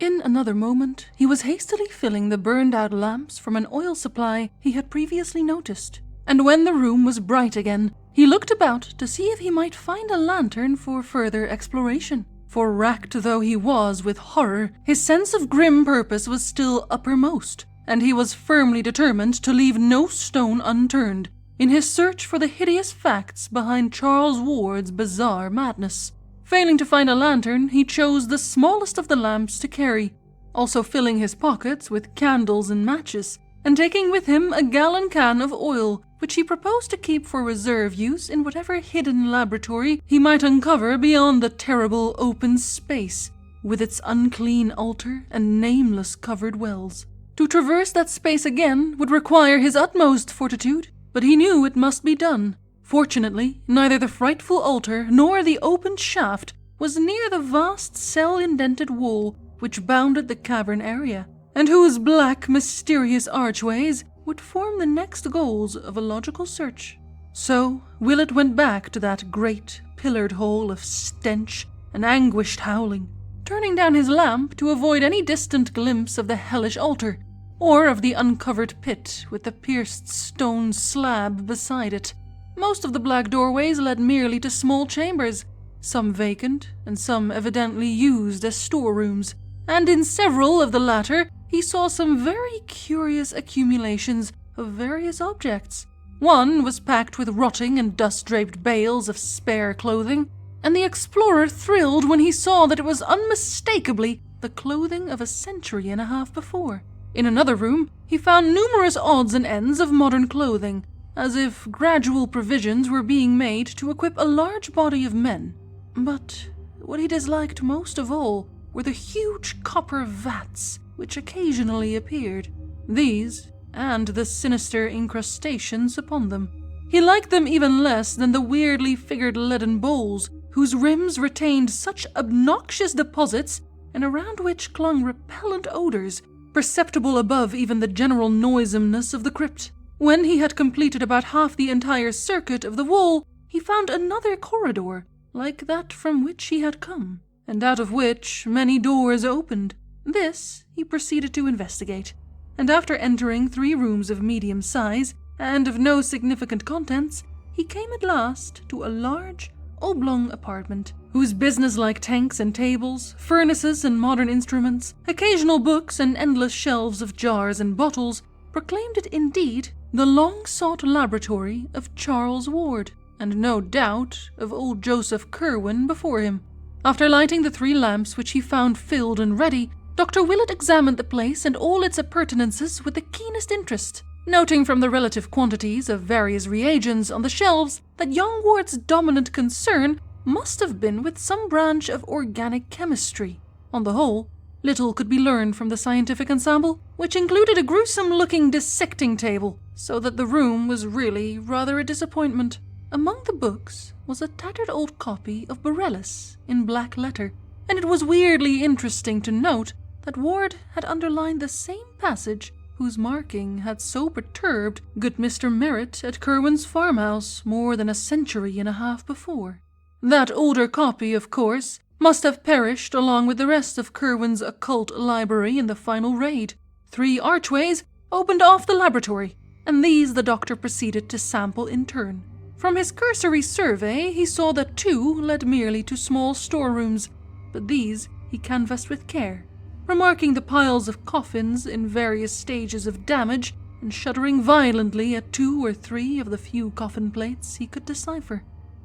In another moment, he was hastily filling the burned-out lamps from an oil supply he had previously noticed, and when the room was bright again, he looked about to see if he might find a lantern for further exploration. For racked though he was with horror, his sense of grim purpose was still uppermost, and he was firmly determined to leave no stone unturned in his search for the hideous facts behind Charles Ward's bizarre madness. Failing to find a lantern, he chose the smallest of the lamps to carry, also filling his pockets with candles and matches, and taking with him a gallon can of oil, which he proposed to keep for reserve use in whatever hidden laboratory he might uncover beyond the terrible open space, with its unclean altar and nameless covered wells. To traverse that space again would require his utmost fortitude, but he knew it must be done. Fortunately, neither the frightful altar nor the opened shaft was near the vast cell-indented wall which bounded the cavern area, and whose black, mysterious archways would form the next goals of a logical search. So Willett went back to that great, pillared hole of stench and anguished howling, turning down his lamp to avoid any distant glimpse of the hellish altar, or of the uncovered pit with the pierced stone slab beside it. Most of the black doorways led merely to small chambers, some vacant and some evidently used as storerooms, and in several of the latter he saw some very curious accumulations of various objects. One was packed with rotting and dust-draped bales of spare clothing, and the explorer thrilled when he saw that it was unmistakably the clothing of a century and a half before. In another room, he found numerous odds and ends of modern clothing, as if gradual provisions were being made to equip a large body of men. But what he disliked most of all were the huge copper vats which occasionally appeared. These, and the sinister incrustations upon them. He liked them even less than the weirdly figured leaden bowls, whose rims retained such obnoxious deposits and around which clung repellent odors, perceptible above even the general noisomeness of the crypt. When he had completed about half the entire circuit of the wall, he found another corridor, like that from which he had come, and out of which many doors opened. This he proceeded to investigate, and after entering 3 rooms of medium size and of no significant contents, he came at last to a large, oblong apartment, whose business-like tanks and tables, furnaces and modern instruments, occasional books and endless shelves of jars and bottles proclaimed it indeed the long-sought laboratory of Charles Ward, and no doubt of old Joseph Curwen before him. After lighting the 3 lamps which he found filled and ready, Dr. Willett examined the place and all its appurtenances with the keenest interest, noting from the relative quantities of various reagents on the shelves that young Ward's dominant concern must have been with some branch of organic chemistry. On the whole, little could be learned from the scientific ensemble, which included a gruesome-looking dissecting table, so that the room was really rather a disappointment. Among the books was a tattered old copy of Borellus in black letter, and it was weirdly interesting to note that Ward had underlined the same passage whose marking had so perturbed good Mr. Merritt at Curwen's farmhouse more than a century and a half before. That older copy, of course, must have perished along with the rest of Curwen's occult library in the final raid. 3 archways opened off the laboratory, and these the doctor proceeded to sample in turn. From his cursory survey, he saw that 2 led merely to small storerooms, but these he canvassed with care, remarking the piles of coffins in various stages of damage and shuddering violently at 2 or 3 of the few coffin plates he could decipher.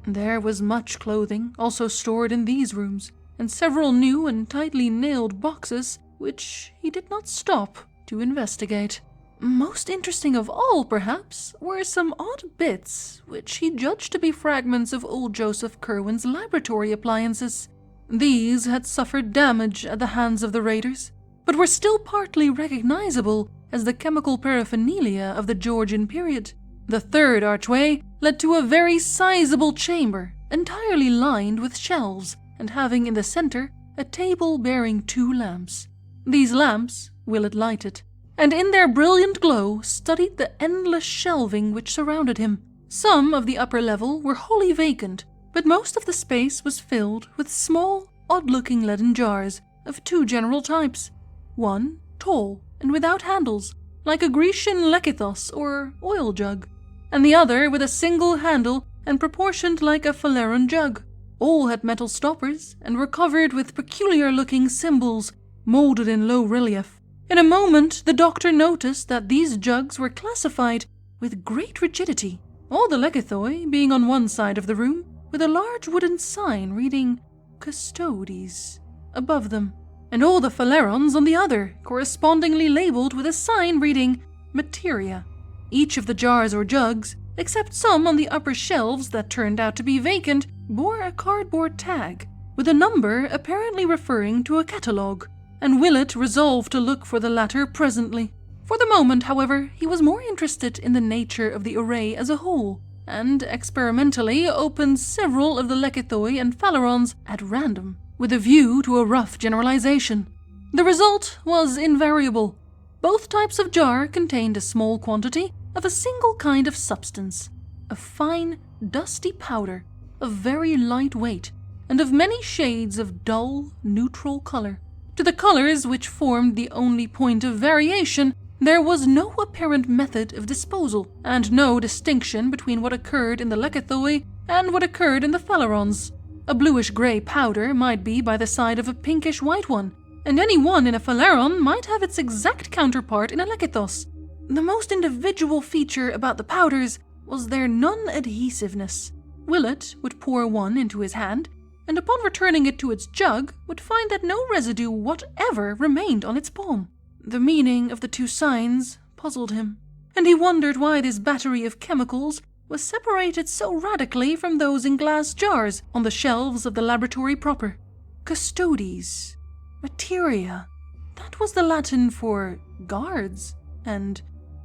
There was much clothing also stored in these rooms, and several new and tightly nailed boxes which he did not stop to investigate. Most interesting of all, perhaps, were some odd bits which he judged to be fragments of old Joseph Curwen's laboratory appliances. These had suffered damage at the hands of the raiders, but were still partly recognizable as the chemical paraphernalia of the Georgian period. The 3rd archway led to a very sizable chamber, entirely lined with shelves, and having in the center a table bearing 2 lamps. These lamps Willett lighted, and in their brilliant glow studied the endless shelving which surrounded him. Some of the upper level were wholly vacant, but most of the space was filled with small, odd-looking leaden jars, of two general types. One, tall and without handles, like a Grecian lekithos or oil jug, and the other with a single handle and proportioned like a phaleron jug. All had metal stoppers and were covered with peculiar-looking symbols molded in low relief. In a moment, the doctor noticed that these jugs were classified with great rigidity, all the lekithoi being on one side of the room, with a large wooden sign reading Custodes above them, and all the phalerons on the other, correspondingly labeled with a sign reading Materia. Each of the jars or jugs, except some on the upper shelves that turned out to be vacant, bore a cardboard tag, with a number apparently referring to a catalogue, and Willett resolved to look for the latter presently. For the moment, however, he was more interested in the nature of the array as a whole, and experimentally opened several of the lekithoi and phalerons at random, with a view to a rough generalization. The result was invariable. Both types of jar contained a small quantity of a single kind of substance, a fine, dusty powder, of very light weight, and of many shades of dull, neutral color. To the colors which formed the only point of variation, there was no apparent method of disposal, and no distinction between what occurred in the lekithoi and what occurred in the phalerons. A bluish-gray powder might be by the side of a pinkish-white one, and any one in a phaleron might have its exact counterpart in a lekithos. The most individual feature about the powders was their non-adhesiveness. Willett would pour one into his hand, and upon returning it to its jug, would find that no residue whatever remained on its palm. The meaning of the two signs puzzled him, and he wondered why this battery of chemicals was separated so radically from those in glass jars on the shelves of the laboratory proper. Custodes, materia, that was the Latin for guards and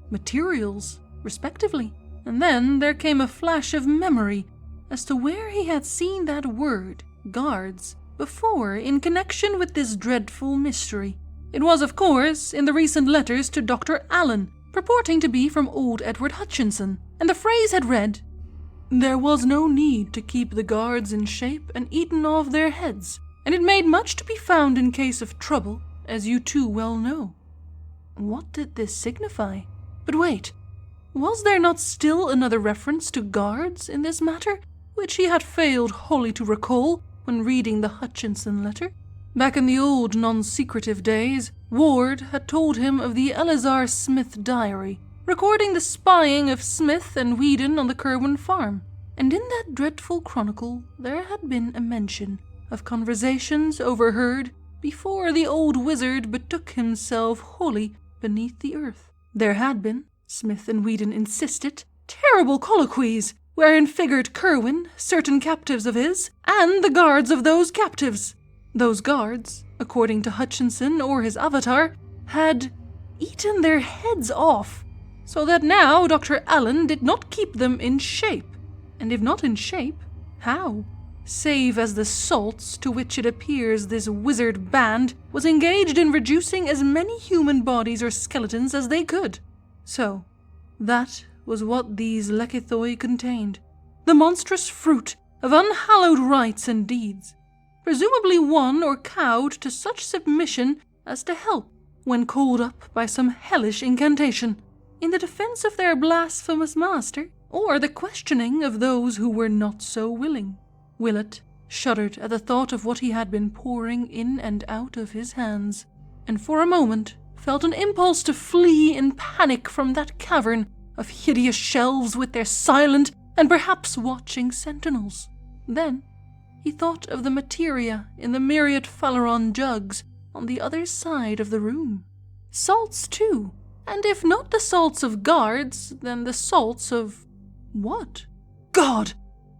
materials, respectively. And then there came a flash of memory as to where he had seen that word, guards, before in connection with this dreadful mystery. It was, of course, in the recent letters to Dr. Allen, purporting to be from old Edward Hutchinson, and the phrase had read, "There was no need to keep the guards in shape and eaten off their heads, and it made much to be found in case of trouble, as you too well know." What did this signify? But wait, was there not still another reference to guards in this matter, which he had failed wholly to recall when reading the Hutchinson letter? Back in the old non-secretive days, Ward had told him of the Eleazar Smith diary, recording the spying of Smith and Whedon on the Kerwin farm, and in that dreadful chronicle there had been a mention of conversations overheard before the old wizard betook himself wholly beneath the earth. There had been, Smith and Whedon insisted, terrible colloquies, wherein figured Kerwin, certain captives of his, and the guards of those captives. Those guards, according to Hutchinson or his avatar, had eaten their heads off, so that now Dr. Allen did not keep them in shape. And if not in shape, how? Save as the salts to which it appears this wizard band was engaged in reducing as many human bodies or skeletons as they could. So, that was what these lekithoi contained, the monstrous fruit of unhallowed rites and deeds, presumably won or cowed to such submission as to help, when called up by some hellish incantation, in the defense of their blasphemous master, or the questioning of those who were not so willing. Willett shuddered at the thought of what he had been pouring in and out of his hands, and for a moment felt an impulse to flee in panic from that cavern of hideous shelves with their silent and perhaps watching sentinels. Then he thought of the materia in the myriad phaleron jugs on the other side of the room. Salts, too, and if not the salts of guards, then the salts of what? God!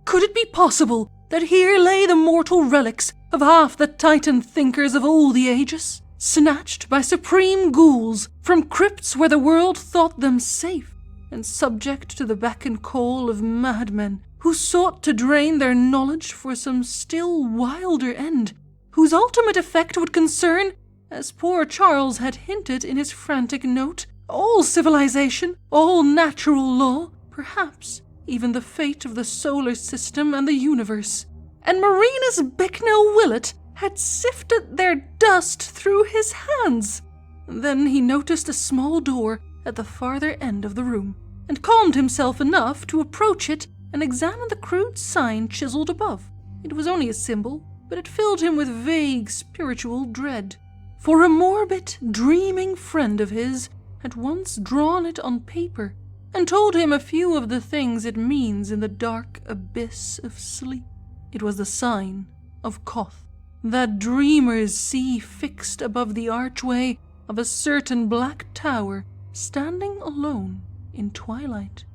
Could it be possible that here lay the mortal relics of half the Titan thinkers of all the ages, snatched by supreme ghouls from crypts where the world thought them safe, and subject to the beck and call of madmen who sought to drain their knowledge for some still wilder end, whose ultimate effect would concern, as poor Charles had hinted in his frantic note, all civilization, all natural law, perhaps even the fate of the solar system and the universe. And Marinus Bicknell Willett had sifted their dust through his hands. Then he noticed a small door at the farther end of the room, and calmed himself enough to approach it and examine the crude sign chiseled above. It was only a symbol, but it filled him with vague spiritual dread. For a morbid, dreaming friend of his had once drawn it on paper and told him a few of the things it means in the dark abyss of sleep. It was the sign of Koth, that dreamers see fixed above the archway of a certain black tower standing alone in twilight.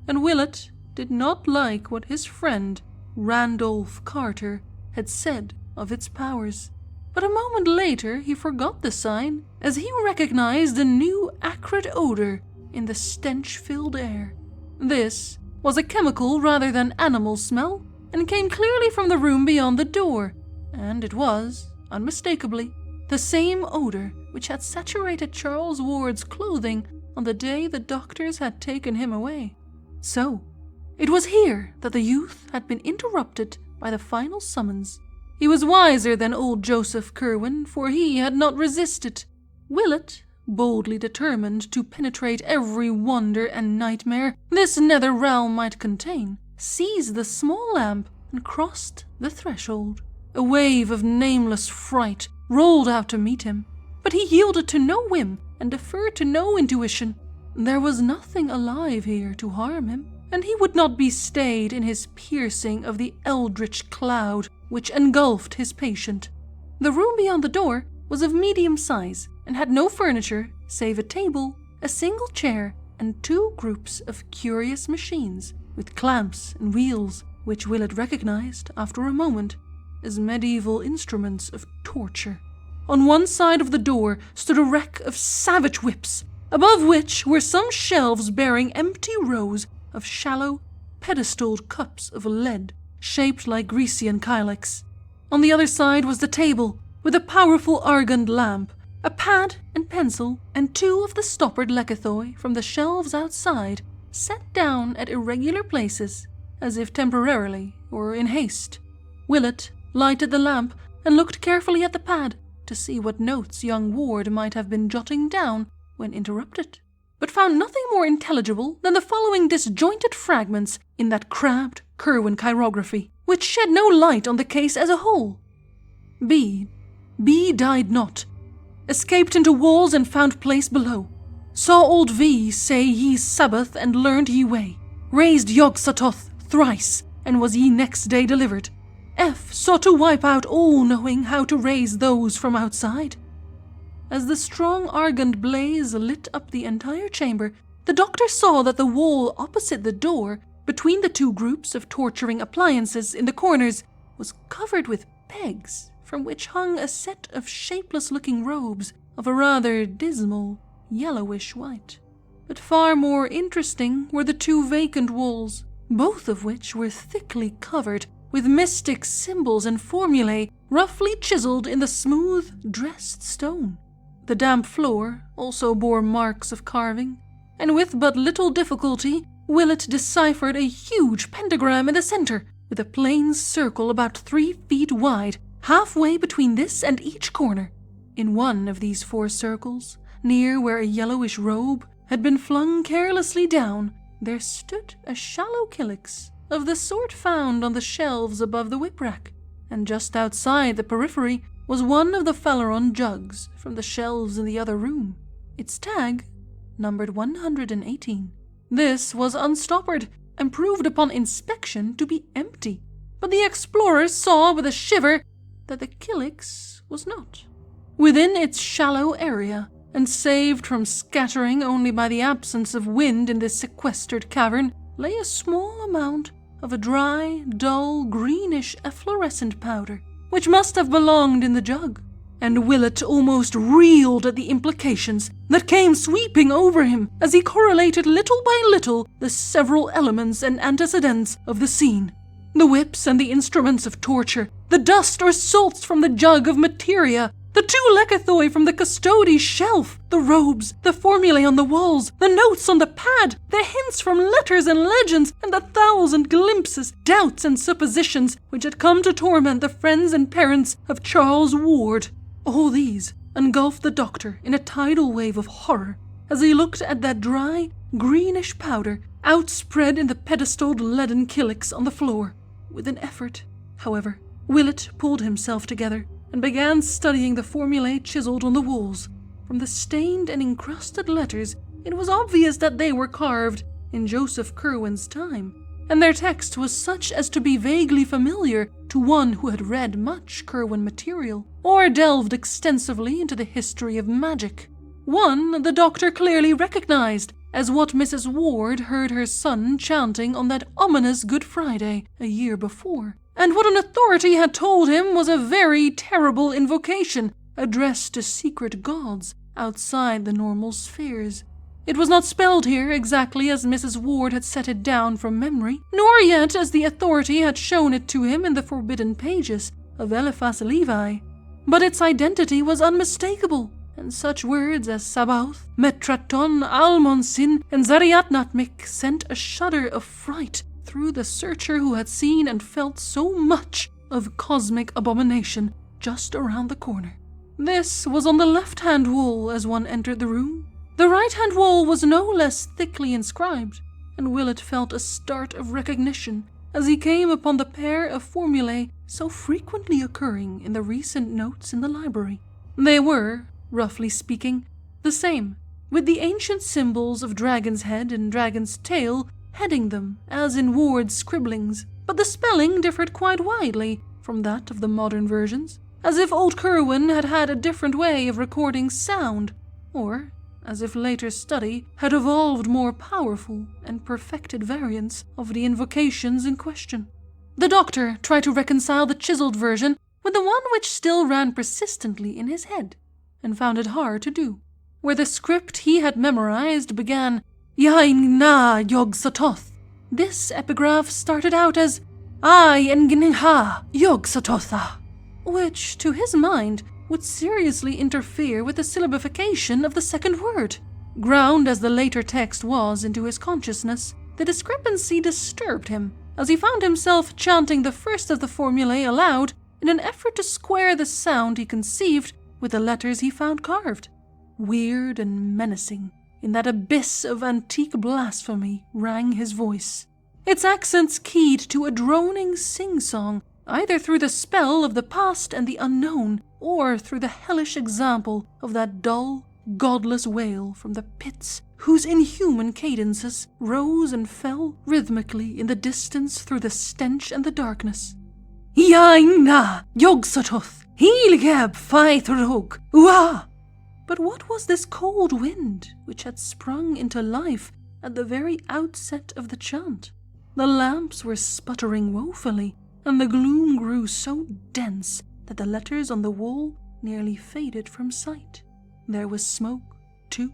And Willett did not like what his friend, Randolph Carter, had said of its powers. But a moment later he forgot the sign as he recognized a new acrid odor in the stench-filled air. This was a chemical rather than animal smell, and came clearly from the room beyond the door, and it was, unmistakably, the same odor which had saturated Charles Ward's clothing on the day the doctors had taken him away. So, it was here that the youth had been interrupted by the final summons. He was wiser than old Joseph Kerwin, for he had not resisted. Willett, boldly determined to penetrate every wonder and nightmare this nether realm might contain, seized the small lamp and crossed the threshold. A wave of nameless fright rolled out to meet him, but he yielded to no whim and deferred to no intuition. There was nothing alive here to harm him, and he would not be stayed in his piercing of the eldritch cloud which engulfed his patient. The room beyond the door was of medium size and had no furniture save a table, a single chair, and two groups of curious machines with clamps and wheels, which Willett recognized after a moment as medieval instruments of torture. On one side of the door stood a rack of savage whips, above which were some shelves bearing empty rows of shallow, pedestaled cups of lead shaped like Grecian kylix. On the other side was the table, with a powerful argand lamp, a pad and pencil, and two of the stoppered lekythoi from the shelves outside, set down at irregular places, as if temporarily or in haste. Willett lighted the lamp and looked carefully at the pad to see what notes young Ward might have been jotting down when interrupted, but found nothing more intelligible than the following disjointed fragments in that crabbed Kerwin chirography, which shed no light on the case as a whole. B died not, escaped into walls and found place below. Saw old V say ye Sabbath and learned ye way. Raised Yog-Sothoth thrice, and was ye next day delivered. F sought to wipe out all knowing how to raise those from outside. As the strong argand blaze lit up the entire chamber, the doctor saw that the wall opposite the door, between the two groups of torturing appliances in the corners, was covered with pegs, from which hung a set of shapeless-looking robes of a rather dismal, yellowish white. But far more interesting were the two vacant walls, both of which were thickly covered with mystic symbols and formulae roughly chiseled in the smooth, dressed stone. The damp floor also bore marks of carving, and with but little difficulty Willett deciphered a huge pentagram in the center, with a plain circle about 3 feet wide, halfway between this and each corner. In one of these 4 circles, near where a yellowish robe had been flung carelessly down, there stood a shallow kylix of the sort found on the shelves above the whip-rack, and just outside the periphery was one of the Phaleron jugs from the shelves in the other room, its tag numbered 118. This was unstoppered and proved upon inspection to be empty, but the explorers saw with a shiver that the kylix was not. Within its shallow area, and saved from scattering only by the absence of wind in this sequestered cavern, lay a small amount of a dry, dull, greenish efflorescent powder, which must have belonged in the jug, and Willett almost reeled at the implications that came sweeping over him as he correlated little by little the several elements and antecedents of the scene. The whips and the instruments of torture, the dust or salts from the jug of materia, The 2 lekythoi from the custody's shelf, the robes, the formulae on the walls, the notes on the pad, the hints from letters and legends, and the 1,000 glimpses, doubts, and suppositions which had come to torment the friends and parents of Charles Ward. All these engulfed the doctor in a tidal wave of horror as he looked at that dry, greenish powder outspread in the pedestaled leaden kylix on the floor. With an effort, however, Willett pulled himself together and began studying the formulae chiseled on the walls. From the stained and encrusted letters, it was obvious that they were carved in Joseph Curwen's time, and their text was such as to be vaguely familiar to one who had read much Curwen material, or delved extensively into the history of magic. One the doctor clearly recognized as what Mrs. Ward heard her son chanting on that ominous Good Friday a year before, and what an authority had told him was a very terrible invocation addressed to secret gods outside the normal spheres. It was not spelled here exactly as Mrs. Ward had set it down from memory, nor yet as the authority had shown it to him in the forbidden pages of Eliphas Levi, but its identity was unmistakable, and such words as Sabaoth, Metraton, Almonsin, and Zariatnatmik sent a shudder of fright through the searcher who had seen and felt so much of cosmic abomination just around the corner. This was on the left-hand wall as one entered the room. The right-hand wall was no less thickly inscribed, and Willett felt a start of recognition as he came upon the pair of formulae so frequently occurring in the recent notes in the library. They were, roughly speaking, the same, with the ancient symbols of dragon's head and dragon's tail heading them, as in Ward's scribblings, but the spelling differed quite widely from that of the modern versions, as if old Curwen had had a different way of recording sound, or as if later study had evolved more powerful and perfected variants of the invocations in question. The doctor tried to reconcile the chiseled version with the one which still ran persistently in his head, and found it hard to do, where the script he had memorized began Yain na Yog Sothoth. This epigraph started out as I Engniha Yog Sothotha, which, to his mind, would seriously interfere with the syllabification of the second word. Ground as the later text was into his consciousness, the discrepancy disturbed him, as he found himself chanting the first of the formulae aloud in an effort to square the sound he conceived with the letters he found carved. Weird and menacing, in that abyss of antique blasphemy, rang his voice, its accents keyed to a droning sing-song, either through the spell of the past and the unknown, or through the hellish example of that dull, godless wail from the pits whose inhuman cadences rose and fell rhythmically in the distance through the stench and the darkness. Yaina Yogsototh, Hilgeb Faithrog, Ua! But what was this cold wind which had sprung into life at the very outset of the chant? The lamps were sputtering woefully, and the gloom grew so dense that the letters on the wall nearly faded from sight. There was smoke, too,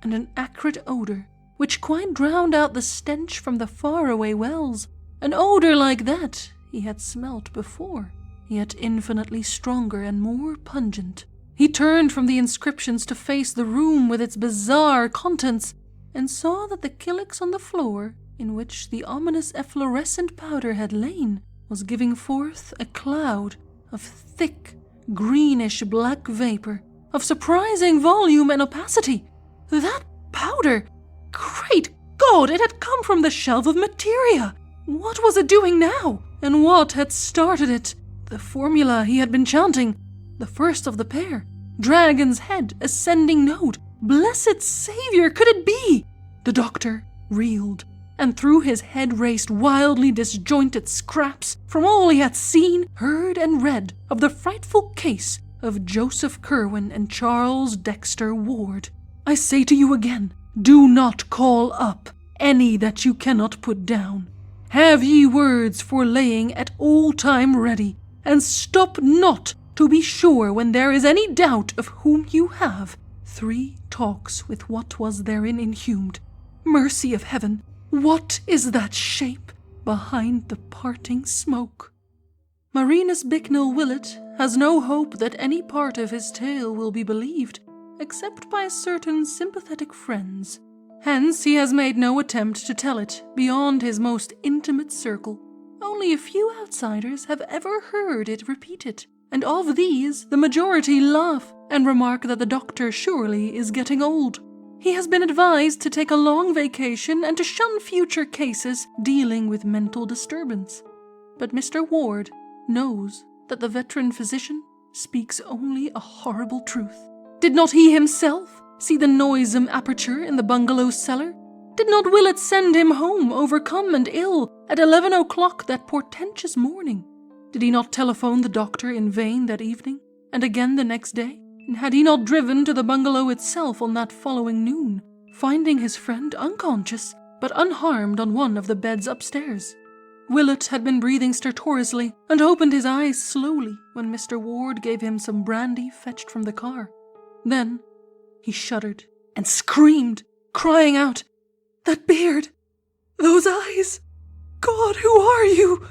and an acrid odor, which quite drowned out the stench from the faraway wells, an odor like that he had smelt before, yet infinitely stronger and more pungent. He turned from the inscriptions to face the room with its bizarre contents, and saw that the kylix on the floor, in which the ominous efflorescent powder had lain, was giving forth a cloud of thick, greenish-black vapor, of surprising volume and opacity. That powder! Great God, it had come from the shelf of materia! What was it doing now? And what had started it? The formula he had been chanting, the first of the pair. Dragon's head, ascending note. Blessed Savior, could it be? The doctor reeled, and through his head raced wildly disjointed scraps from all he had seen, heard, and read of the frightful case of Joseph Curwen and Charles Dexter Ward. I say to you again, do not call up any that you cannot put down. Have ye words for laying at all time ready, and stop not to be sure when there is any doubt of whom you have. 3 talks with what was therein inhumed. Mercy of heaven, what is that shape behind the parting smoke? Marinus Bicknell Willett has no hope that any part of his tale will be believed, except by certain sympathetic friends. Hence he has made no attempt to tell it beyond his most intimate circle. Only a few outsiders have ever heard it repeated, and of these the majority laugh and remark that the doctor surely is getting old. He has been advised to take a long vacation and to shun future cases dealing with mental disturbance. But Mr. Ward knows that the veteran physician speaks only a horrible truth. Did not he himself see the noisome aperture in the bungalow cellar? Did not Willett send him home overcome and ill at 11 o'clock that portentous morning? Did he not telephone the doctor in vain that evening, and again the next day? And had he not driven to the bungalow itself on that following noon, finding his friend unconscious but unharmed on one of the beds upstairs? Willett had been breathing stertorously and opened his eyes slowly when Mr. Ward gave him some brandy fetched from the car. Then he shuddered and screamed, crying out, "That beard! Those eyes! God, who are you?"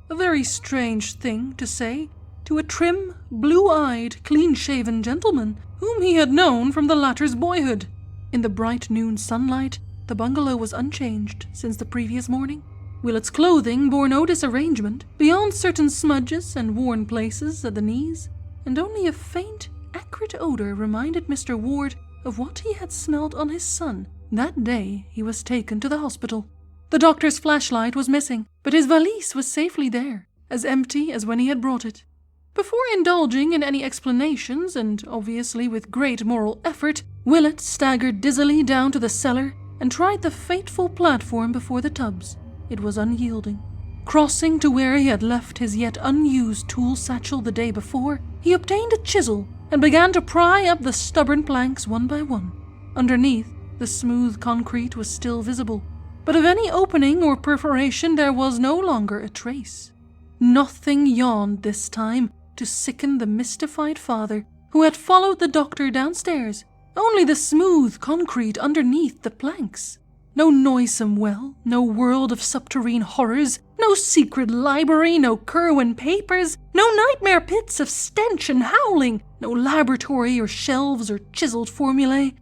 A very strange thing to say to a trim, blue-eyed, clean-shaven gentleman whom he had known from the latter's boyhood. In the bright noon sunlight, the bungalow was unchanged since the previous morning. Willett's clothing bore no disarrangement beyond certain smudges and worn places at the knees, and only a faint, acrid odor reminded Mr. Ward of what he had smelt on his son that day he was taken to the hospital. The doctor's flashlight was missing, but his valise was safely there, as empty as when he had brought it. Before indulging in any explanations, and obviously with great moral effort, Willett staggered dizzily down to the cellar and tried the fateful platform before the tubs. It was unyielding. Crossing to where he had left his yet unused tool satchel the day before, he obtained a chisel and began to pry up the stubborn planks one by one. Underneath, the smooth concrete was still visible, but of any opening or perforation there was no longer a trace. Nothing yawned this time to sicken the mystified father, who had followed the doctor downstairs, only the smooth concrete underneath the planks. No noisome well, no world of subterrane horrors, no secret library, no Kerwin papers, no nightmare pits of stench and howling, no laboratory or shelves or chiseled formulae.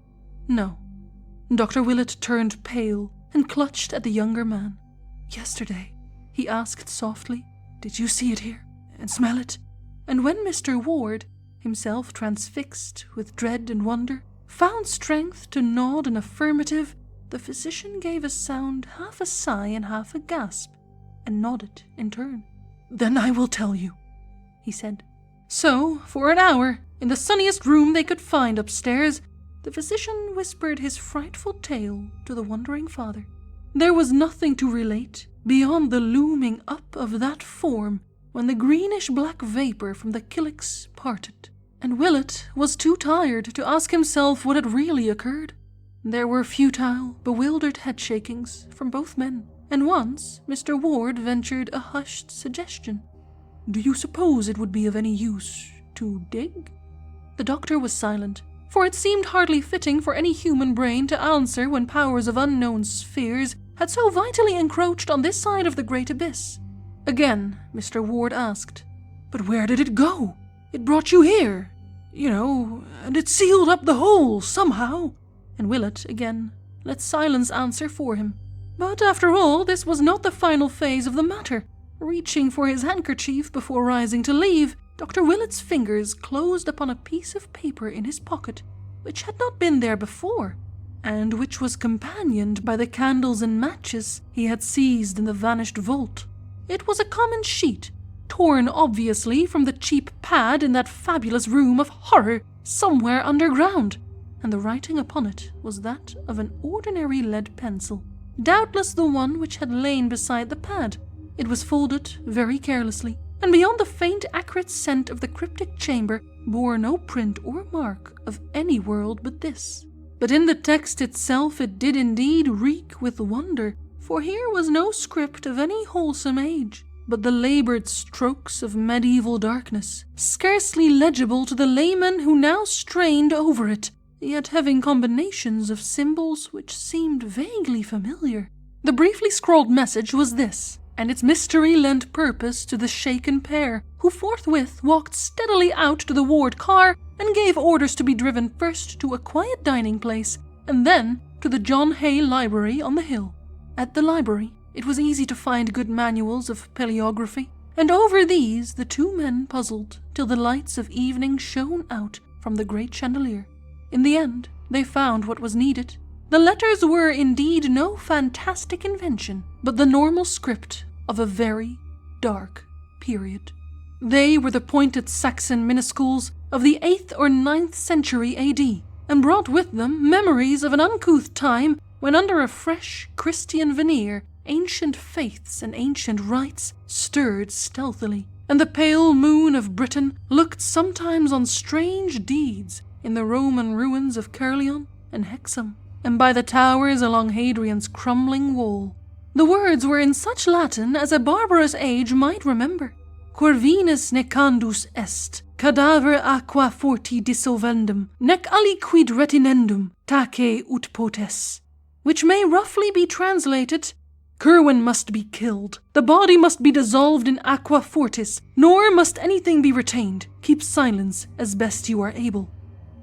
No. Dr. Willett turned pale and clutched at the younger man. "Yesterday," he asked softly, "did you see it here and smell it?" And when Mr. Ward, himself transfixed with dread and wonder, found strength to nod an affirmative, the physician gave a sound half a sigh and half a gasp, and nodded in turn. "Then I will tell you," he said. So, for an hour, in the sunniest room they could find upstairs, the physician whispered his frightful tale to the wondering father. There was nothing to relate beyond the looming up of that form when the greenish-black vapor from the kylix parted, and Willett was too tired to ask himself what had really occurred. There were futile, bewildered headshakings from both men, and once Mr. Ward ventured a hushed suggestion. "Do you suppose it would be of any use to dig?" The doctor was silent, for it seemed hardly fitting for any human brain to answer when powers of unknown spheres had so vitally encroached on this side of the great abyss. Again, Mr. Ward asked, "But where did it go? It brought you here, and it sealed up the hole somehow." And Willett, again, let silence answer for him. But after all, this was not the final phase of the matter. Reaching for his handkerchief before rising to leave, Dr. Willett's fingers closed upon a piece of paper in his pocket, which had not been there before, and which was companioned by the candles and matches he had seized in the vanished vault. It was a common sheet, torn obviously from the cheap pad in that fabulous room of horror somewhere underground, and the writing upon it was that of an ordinary lead pencil, doubtless the one which had lain beside the pad. It was folded very carelessly, and beyond the faint acrid scent of the cryptic chamber bore no print or mark of any world but this. But in the text itself it did indeed reek with wonder, for here was no script of any wholesome age, but the labored strokes of medieval darkness, scarcely legible to the layman who now strained over it, yet having combinations of symbols which seemed vaguely familiar. The briefly scrawled message was this, and its mystery lent purpose to the shaken pair, who forthwith walked steadily out to the ward car and gave orders to be driven first to a quiet dining place and then to the John Hay Library on the hill. At the library, it was easy to find good manuals of paleography, and over these the two men puzzled till the lights of evening shone out from the great chandelier. In the end, they found what was needed. The letters were indeed no fantastic invention, but the normal script of a very dark period. They were the pointed Saxon minuscules of the 8th or 9th century AD, and brought with them memories of an uncouth time when under a fresh Christian veneer, ancient faiths and ancient rites stirred stealthily, and the pale moon of Britain looked sometimes on strange deeds in the Roman ruins of Caerleon and Hexham, and by the towers along Hadrian's crumbling wall. The words were in such Latin as a barbarous age might remember. Quer Venus necandus est, cadaver aqua forti dissolvendum, nec aliquid retinendum, tace ut potes, which may roughly be translated, Curwen must be killed, the body must be dissolved in aqua fortis, nor must anything be retained. Keep silence as best you are able.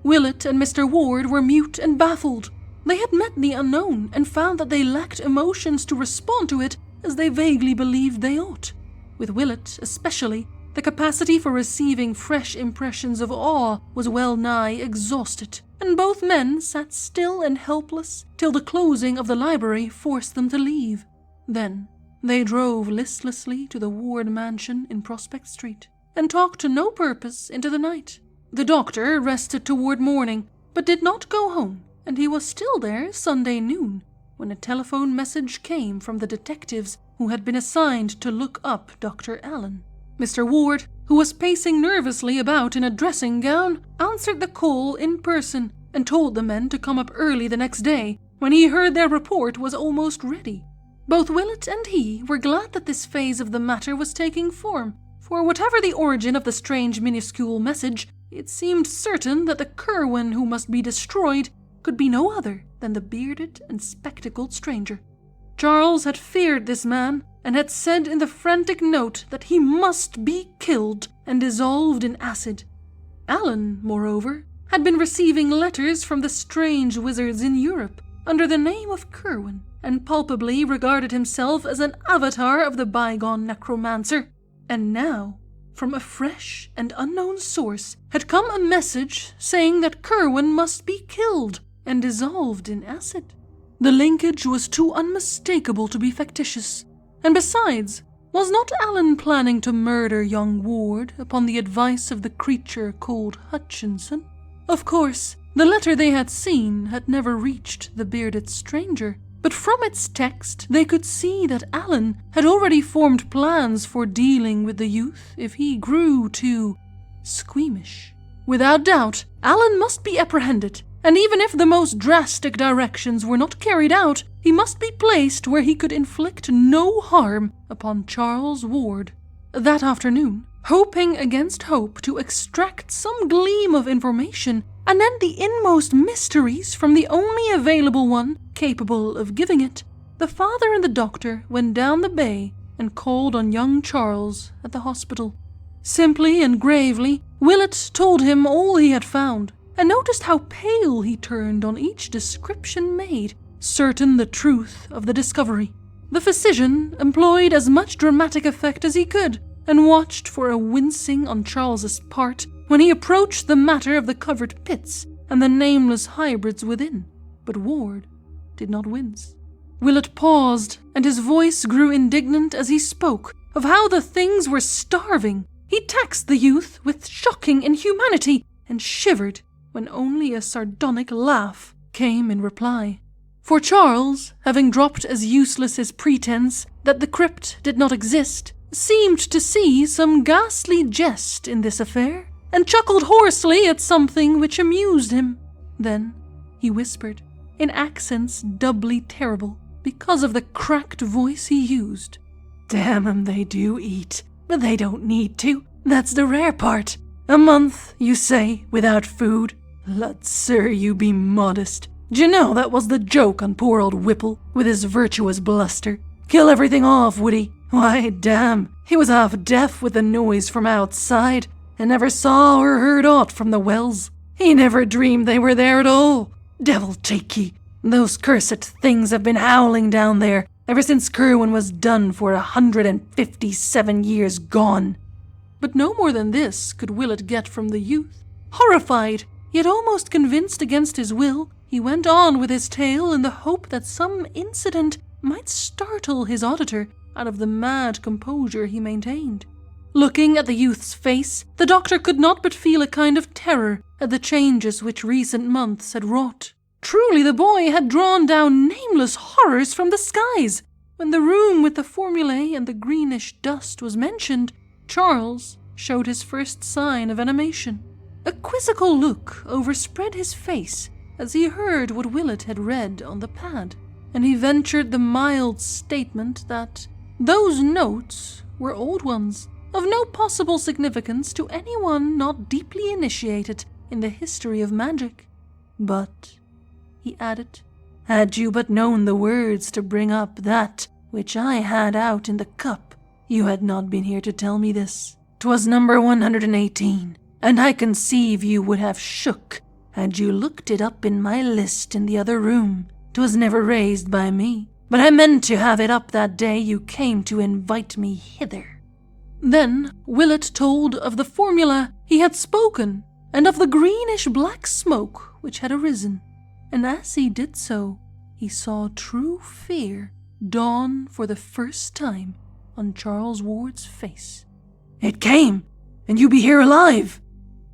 Willett and Mr. Ward were mute and baffled. They had met the unknown and found that they lacked emotions to respond to it as they vaguely believed they ought. With Willett, especially, the capacity for receiving fresh impressions of awe was well nigh exhausted, and both men sat still and helpless till the closing of the library forced them to leave. Then they drove listlessly to the Ward mansion in Prospect Street, and talked to no purpose into the night. The doctor rested toward morning, but did not go home, and he was still there Sunday noon, when a telephone message came from the detectives who had been assigned to look up Dr. Allen. Mr. Ward, who was pacing nervously about in a dressing gown, answered the call in person and told the men to come up early the next day, when he heard their report was almost ready. Both Willett and he were glad that this phase of the matter was taking form, for whatever the origin of the strange minuscule message, it seemed certain that the Curwen who must be destroyed could be no other than the bearded and spectacled stranger. Charles had feared this man, and had said in the frantic note that he must be killed and dissolved in acid. Allen, moreover, had been receiving letters from the strange wizards in Europe under the name of Curwen, and palpably regarded himself as an avatar of the bygone necromancer. And now, from a fresh and unknown source, had come a message saying that Curwen must be killed and dissolved in acid. The linkage was too unmistakable to be factitious, and besides, was not Allen planning to murder young Ward upon the advice of the creature called Hutchinson? Of course, the letter they had seen had never reached the bearded stranger, but from its text they could see that Allen had already formed plans for dealing with the youth if he grew too squeamish. Without doubt, Allen must be apprehended, and even if the most drastic directions were not carried out, he must be placed where he could inflict no harm upon Charles Ward. That afternoon, hoping against hope to extract some gleam of information, and then the inmost mysteries from the only available one capable of giving it, the father and the doctor went down the bay and called on young Charles at the hospital. Simply and gravely, Willett told him all he had found, and noticed how pale he turned on each description made, certain the truth of the discovery. The physician employed as much dramatic effect as he could, and watched for a wincing on Charles's part when he approached the matter of the covered pits and the nameless hybrids within, but Ward did not wince. Willett paused, and his voice grew indignant as he spoke of how the things were starving. He taxed the youth with shocking inhumanity, and shivered when only a sardonic laugh came in reply. For Charles, having dropped as useless his pretense that the crypt did not exist, seemed to see some ghastly jest in this affair, and chuckled hoarsely at something which amused him. Then he whispered, in accents doubly terrible because of the cracked voice he used, "Damn 'em, they do eat, but they don't need to. That's the rare part. A month, you say, without food? Lud, sir, you be modest. D'you know that was the joke on poor old Whipple with his virtuous bluster? Kill everything off, would he? Why, damn, he was half deaf with the noise from outside, and never saw or heard aught from the wells. He never dreamed they were there at all. Devil take ye, those cursed things have been howling down there ever since Kerwin was done for 157 years gone. But no more than this could Willett get from the youth. Horrified, yet almost convinced against his will, he went on with his tale in the hope that some incident might startle his auditor out of the mad composure he maintained. Looking at the youth's face, the doctor could not but feel a kind of terror at the changes which recent months had wrought. Truly the boy had drawn down nameless horrors from the skies. When the room with the formulae and the greenish dust was mentioned, Charles showed his first sign of animation. A quizzical look overspread his face as he heard what Willett had read on the pad, and he ventured the mild statement that those notes were old ones, of no possible significance to anyone not deeply initiated in the history of magic. But, he added, had you but known the words to bring up that which I had out in the cup, you had not been here to tell me this. 'Twas number 118, and I conceive you would have shook had you looked it up in my list in the other room. 'Twas never raised by me, but I meant to have it up that day you came to invite me hither. Then Willett told of the formula he had spoken, and of the greenish-black smoke which had arisen, and as he did so, he saw true fear dawn for the first time on Charles Ward's face. "It came, and you be here alive!"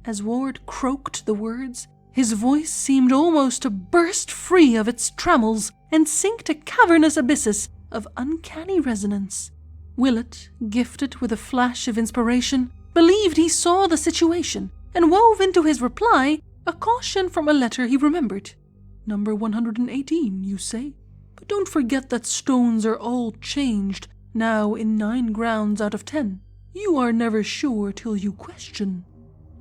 As Ward croaked the words, his voice seemed almost to burst free of its trammels and sink to cavernous abysses of uncanny resonance. Willett, gifted with a flash of inspiration, believed he saw the situation and wove into his reply a caution from a letter he remembered. "Number 118, you say? But don't forget that stones are all changed now in 9 grounds out of 10. You are never sure till you question."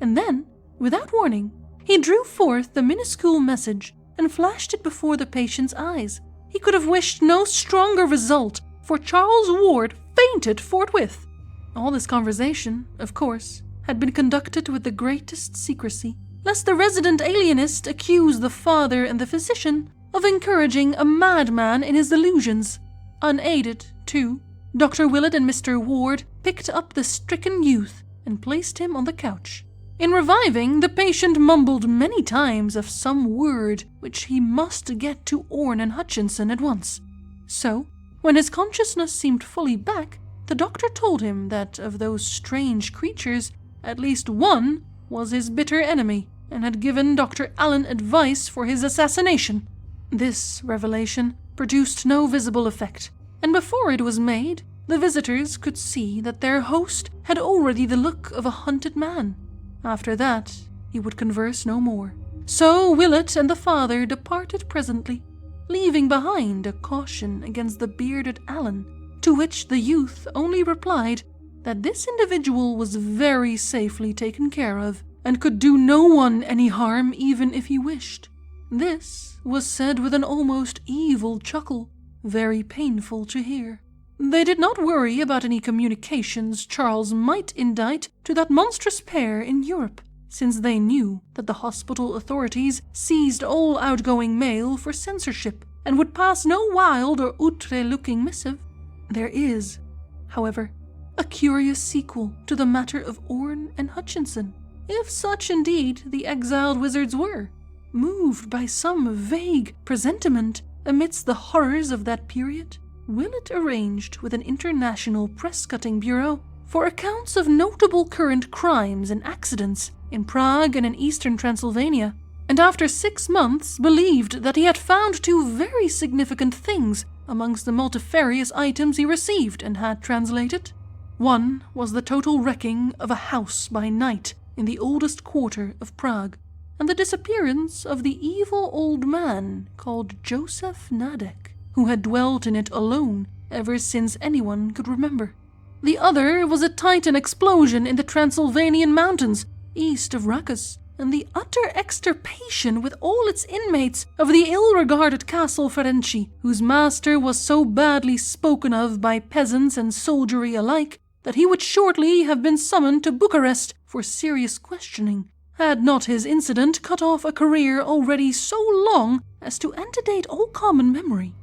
And then, without warning, he drew forth the minuscule message and flashed it before the patient's eyes. He could have wished no stronger result, for Charles Ward fainted forthwith. All this conversation, of course, had been conducted with the greatest secrecy, lest the resident alienist accuse the father and the physician of encouraging a madman in his delusions. Unaided, too, Dr. Willett and Mr. Ward picked up the stricken youth and placed him on the couch. In reviving, the patient mumbled many times of some word which he must get to Orne and Hutchinson at once. So, when his consciousness seemed fully back, the doctor told him that of those strange creatures, at least one was his bitter enemy, and had given Dr. Allen advice for his assassination. This revelation produced no visible effect, and before it was made, the visitors could see that their host had already the look of a hunted man. After that, he would converse no more. So Willett and the father departed presently, leaving behind a caution against the bearded Allen, to which the youth only replied that this individual was very safely taken care of, and could do no one any harm even if he wished. This was said with an almost evil chuckle, very painful to hear. They did not worry about any communications Charles might indite to that monstrous pair in Europe, since they knew that the hospital authorities seized all outgoing mail for censorship and would pass no wild or outre-looking missive. There is, however, a curious sequel to the matter of Orne and Hutchinson, if such indeed the exiled wizards were. Moved by some vague presentiment amidst the horrors of that period, Willett arranged with an international press-cutting bureau for accounts of notable current crimes and accidents in Prague and in eastern Transylvania, and after 6 months believed that he had found 2 very significant things amongst the multifarious items he received and had translated. One was the total wrecking of a house by night in the oldest quarter of Prague, and the disappearance of the evil old man called Joseph Nadek, who had dwelt in it alone ever since anyone could remember. The other was a Titan explosion in the Transylvanian mountains, east of Rakas, and the utter extirpation with all its inmates of the ill-regarded Castle Ferenci, whose master was so badly spoken of by peasants and soldiery alike that he would shortly have been summoned to Bucharest for serious questioning, had not his incident cut off a career already so long as to antedate all common memory.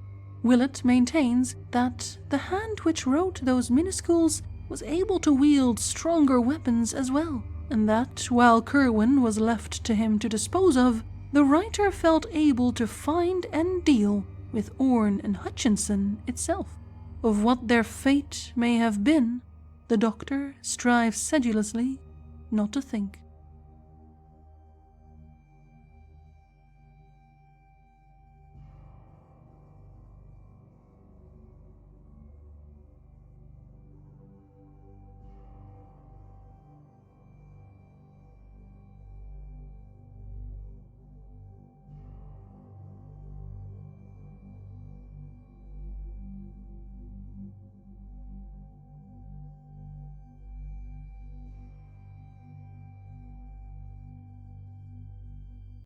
Willett maintains that the hand which wrote those minuscules was able to wield stronger weapons as well, and that, while Kerwin was left to him to dispose of, the writer felt able to find and deal with Orne and Hutchinson itself. Of what their fate may have been, the Doctor strives sedulously not to think.